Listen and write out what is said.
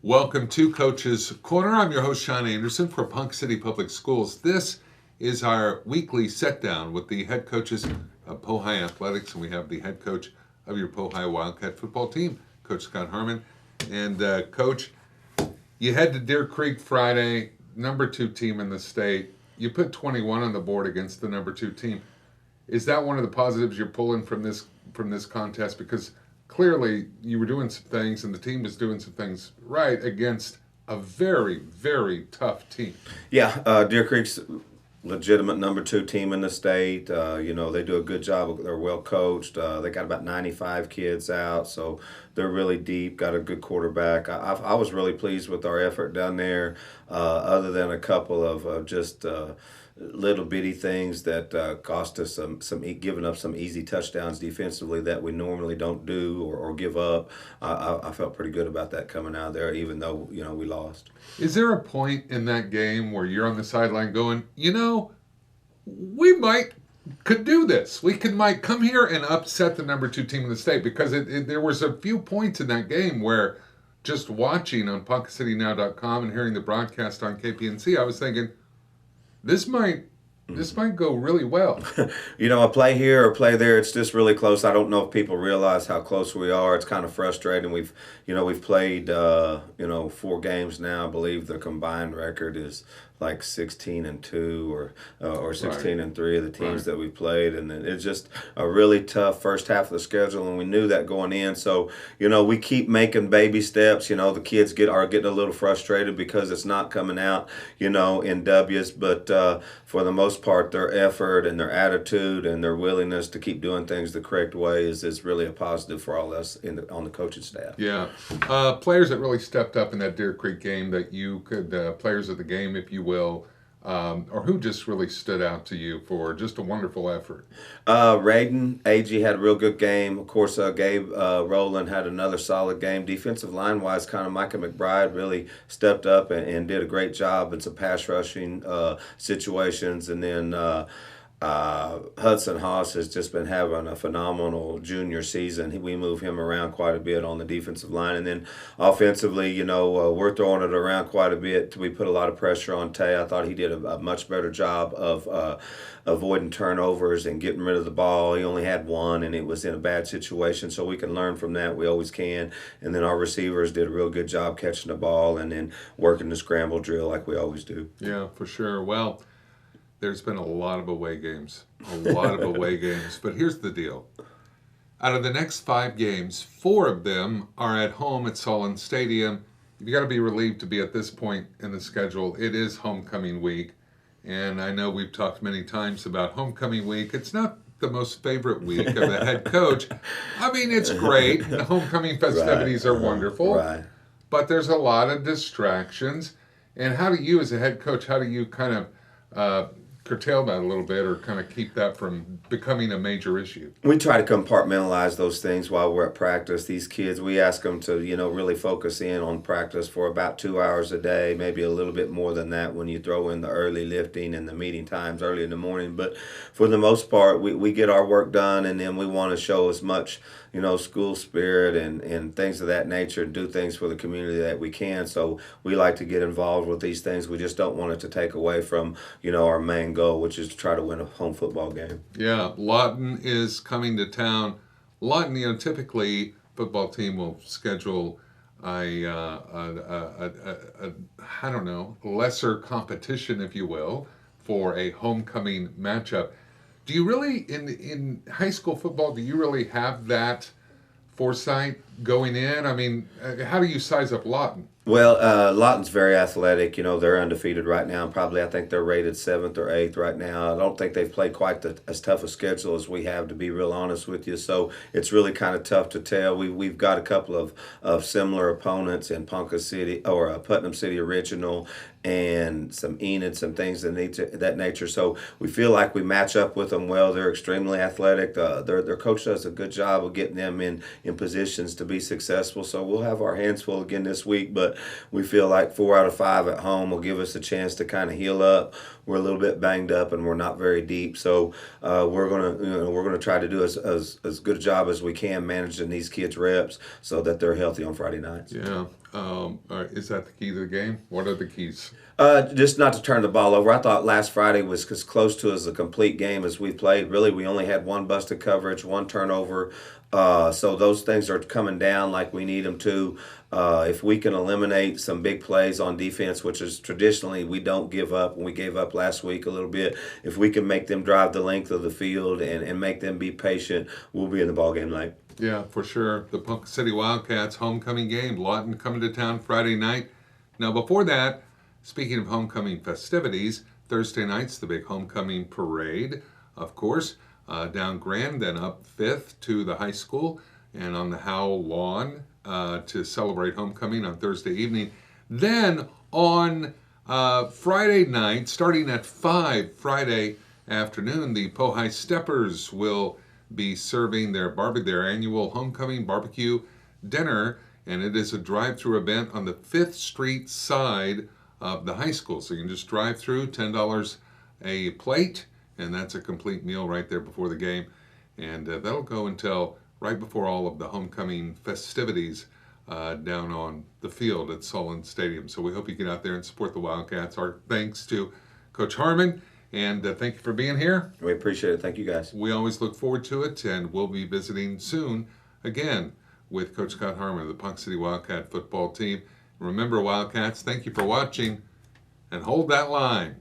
Welcome to Coach's Corner. I'm your host, Sean Anderson for Ponca City Public Schools. This is our weekly set down with the head coaches of Pohai Athletics, and we have the head coach of your Pohai Wildcat football team, Coach Scott Harmon. And Coach, you head to Deer Creek Friday, number 2 team in the state. You put 21 on the board against the number 2 team. Is that one of the positives you're pulling from this contest? Because clearly you were doing some things and the team was doing some things right against a very, very tough team. Yeah, Deer Creek's legitimate number 2 team in the state. They do a good job. They're well coached. They got about 95 kids out, so they're really deep. Got a good quarterback. I was really pleased with our effort down there. Other than a couple of just little bitty things that cost us some giving up some easy touchdowns defensively that we normally don't do or give up. I felt pretty good about that coming out of there, even though we lost. Is there a point in that game where you're on the sideline going, we could do this. Might come here and upset the number 2 team in the state? Because there was a few points in that game where just watching on PoncaCityNow.com and hearing the broadcast on KPNC, I was thinking, this might go really well. A play here or play there, it's just really close. I don't know if people realize how close we are. It's kind of frustrating. We've played 4 games now. I believe the combined record is like 16-2 or 16-3 of the teams that we played, and it's just a really tough first half of the schedule, and we knew that going in. So we keep making baby steps. The kids are getting a little frustrated because it's not coming out in W's, but for the most part, their effort and their attitude and their willingness to keep doing things the correct way is really a positive for all us on the coaching staff. Yeah, players that really stepped up in that Deer Creek game that you could players of the game, if you will, or who just really stood out to you for just a wonderful effort? Raiden Agee had a real good game. Of course, Gabe Rowland had another solid game. Defensive line-wise, kind of Micah McBride really stepped up and did a great job in some pass rushing situations. And then Hudson Haas has just been having a phenomenal junior season. We move him around quite a bit on the defensive line. And then offensively, we're throwing it around quite a bit. We put a lot of pressure on Tay. I thought he did a much better job of avoiding turnovers and getting rid of the ball. He only had one, and it was in a bad situation, so we can learn from that. We always can. And then our receivers did a real good job catching the ball and then working the scramble drill like we always do. Yeah, for sure. Well, there's been a lot of away games. But here's the deal. Out of the next 5 games, 4 of them are at home at Solon Stadium. You got to be relieved to be at this point in the schedule. It is homecoming week. And I know we've talked many times about homecoming week. It's not the most favorite week of the head coach. I mean, it's great. The homecoming festivities are wonderful. Right. But there's a lot of distractions. And how do you, as a head coach, kind of curtail that a little bit or kind of keep that from becoming a major issue? We try to compartmentalize those things while we're at practice. These kids, we ask them to, really focus in on practice for about 2 hours a day, maybe a little bit more than that when you throw in the early lifting and the meeting times early in the morning. But for the most part, we get our work done, and then we want to show as much, school spirit and things of that nature and do things for the community that we can. So we like to get involved with these things. We just don't want it to take away from, our main goal, which is to try to win a home football game. Yeah, Lawton is coming to town. Lawton, typically football team will schedule lesser competition, if you will, for a homecoming matchup. Do you really, in high school football, do you really have that foresight going in? I mean, how do you size up Lawton? Well, Lawton's very athletic. They're undefeated right now. Probably, I think they're rated 7th or 8th right now. I don't think they've played quite as tough a schedule as we have, to be real honest with you. So it's really kind of tough to tell. We've got a couple of similar opponents in Ponca City or Putnam City Original and some Enid, some things of that nature. So we feel like we match up with them well. They're extremely athletic. Their coach does a good job of getting them in positions to be successful. So we'll have our hands full again this week, but we feel like 4 out of 5 at home will give us a chance to kind of heal up. We're a little bit banged up and we're not very deep, so we're gonna try to do as good a job as we can managing these kids' reps so that they're healthy on Friday nights. Yeah. Is that the key to the game? What are the keys? Just not to turn the ball over. I thought last Friday was as close to as a complete game as we played. Really, we only had one busted coverage, one turnover. So those things are coming down like we need them to. If we can eliminate some big plays on defense, which is traditionally we don't give up, and we gave up last week a little bit. If we can make them drive the length of the field and make them be patient, we'll be in the ball game late. Yeah, for sure. The Ponca City Wildcats homecoming game. Lawton coming to town Friday night. Now, before that, speaking of homecoming festivities, Thursday night's the big homecoming parade, of course, down Grand, then up 5th to the high school, and on the Howell lawn to celebrate homecoming on Thursday evening. Then on Friday night, starting at 5 Friday afternoon, the Pohai Steppers will be serving their annual homecoming barbecue dinner, and it is a drive-through event on the 5th Street side of the high school. So you can just drive through, $10 a plate, and that's a complete meal right there before the game. And that'll go until right before all of the homecoming festivities down on the field at Solon Stadium. So we hope you get out there and support the Wildcats. Our thanks to Coach Harmon, and thank you for being here. We appreciate it. Thank you, guys. We always look forward to it, and we'll be visiting soon again with Coach Scott Harmon of the Ponca City Wildcat football team. Remember, Wildcats, thank you for watching, and hold that line.